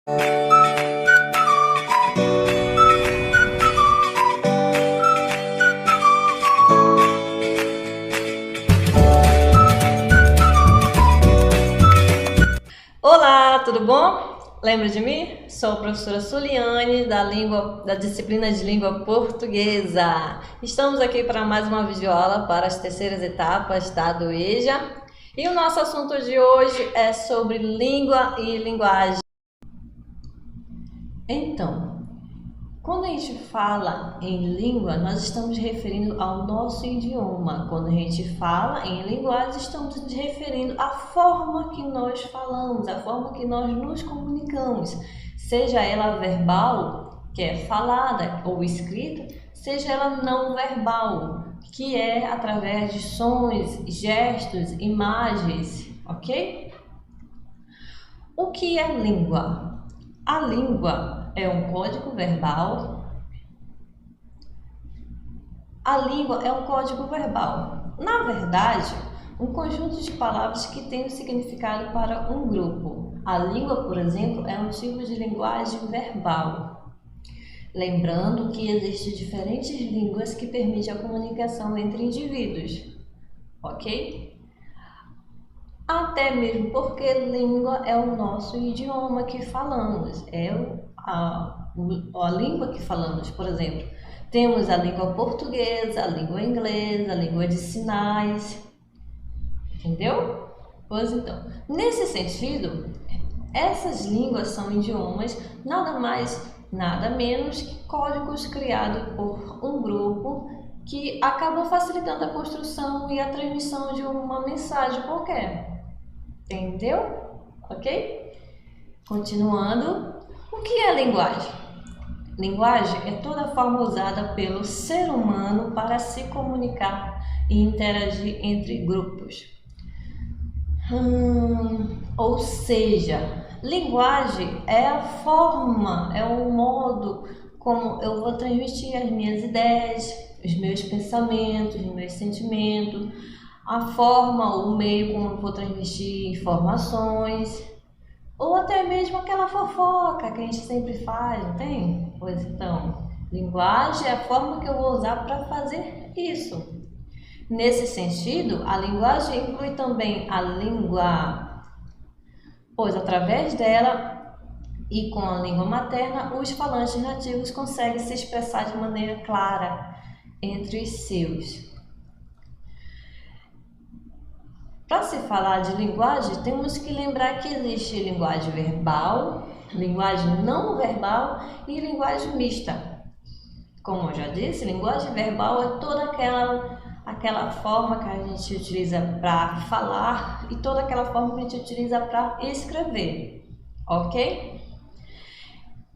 Olá, tudo bom? Lembra de mim? Sou a professora Suliane da disciplina de língua portuguesa. Estamos aqui para mais uma videoaula para as terceiras etapas do EJA. E o nosso assunto de hoje é sobre língua e linguagem. Então, quando a gente fala em língua, nós estamos referindo ao nosso idioma. Quando a gente fala em linguagem, estamos nos referindo à forma que nós falamos, à forma que nós nos comunicamos. Seja ela verbal, que é falada ou escrita, seja ela não verbal, que é através de sons, gestos, imagens, ok? O que é língua? A língua é um código verbal. A língua é um código verbal. Na verdade, um conjunto de palavras que tem um significado para um grupo. A língua, por exemplo, é um tipo de linguagem verbal. Lembrando que existem diferentes línguas que permitem a comunicação entre indivíduos, ok? Até mesmo porque língua é o nosso idioma que falamos, a língua que falamos. Por exemplo, temos a língua portuguesa, a língua inglesa, a língua de sinais, entendeu? Pois então, nesse sentido, essas línguas são idiomas, nada mais, nada menos que códigos criados por um grupo que acabam facilitando a construção e a transmissão de uma mensagem qualquer. Entendeu? Ok? Continuando, o que é linguagem? Linguagem é toda a forma usada pelo ser humano para se comunicar e interagir entre grupos. Ou seja, linguagem é a forma, é o modo como eu vou transmitir as minhas ideias, os meus pensamentos, os meus sentimentos, a forma, o meio como eu vou transmitir informações, ou até mesmo aquela fofoca que a gente sempre faz, não tem? Pois então, linguagem é a forma que eu vou usar para fazer isso. Nesse sentido, a linguagem inclui também a língua, pois através dela e com a língua materna, os falantes nativos conseguem se expressar de maneira clara entre os seus. Para se falar de linguagem, temos que lembrar que existe linguagem verbal, linguagem não verbal e linguagem mista. Como eu já disse, linguagem verbal é toda aquela forma que a gente utiliza para falar e toda aquela forma que a gente utiliza para escrever, ok?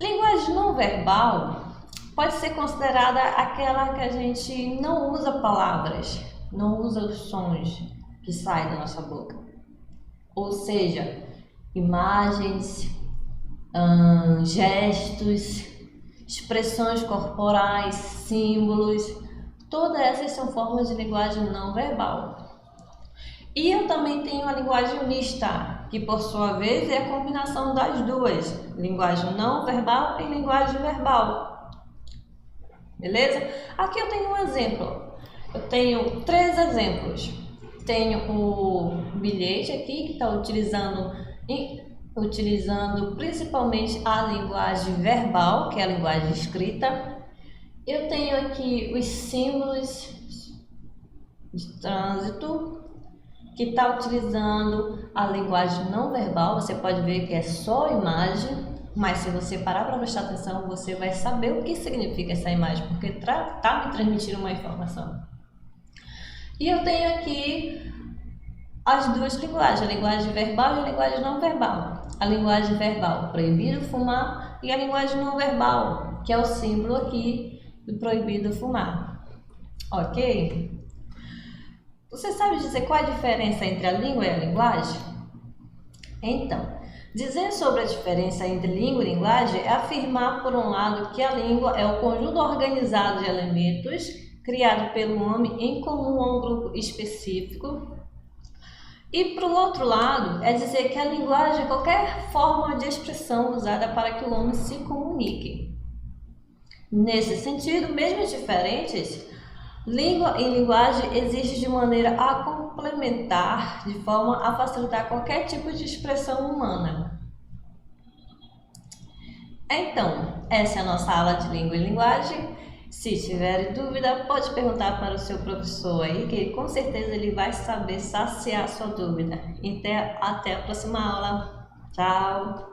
Linguagem não verbal pode ser considerada aquela que a gente não usa palavras, não usa os sons que saem da nossa boca, ou seja, imagens, gestos, expressões corporais, símbolos, todas essas são formas de linguagem não verbal. E eu também tenho a linguagem mista, que por sua vez é a combinação das duas, linguagem não verbal e linguagem verbal. Beleza? Aqui eu tenho um exemplo, eu tenho 3 exemplos. Tenho o bilhete aqui que está utilizando principalmente a linguagem verbal, que é a linguagem escrita. Eu tenho aqui os símbolos de trânsito, que está utilizando a linguagem não verbal. Você pode ver que é só imagem, mas se você parar para prestar atenção, você vai saber o que significa essa imagem, porque está me transmitindo uma informação. E eu tenho aqui as duas linguagens, a linguagem verbal e a linguagem não verbal. A linguagem verbal, proibido fumar, e a linguagem não verbal, que é o símbolo aqui do proibido fumar. Ok? Você sabe dizer qual é a diferença entre a língua e a linguagem? Então, dizer sobre a diferença entre língua e linguagem é afirmar, por um lado, que a língua é o conjunto organizado de elementos criado pelo homem em comum a um grupo específico, E para o outro lado, é dizer que a linguagem é qualquer forma de expressão usada para que o homem se comunique. Nesse sentido, mesmo diferentes, língua e linguagem existem de maneira a complementar, de forma a facilitar qualquer tipo de expressão humana. Então, essa é a nossa aula de língua e linguagem. Se tiver dúvida, pode perguntar para o seu professor aí, que com certeza ele vai saber saciar a sua dúvida. Até a próxima aula. Tchau!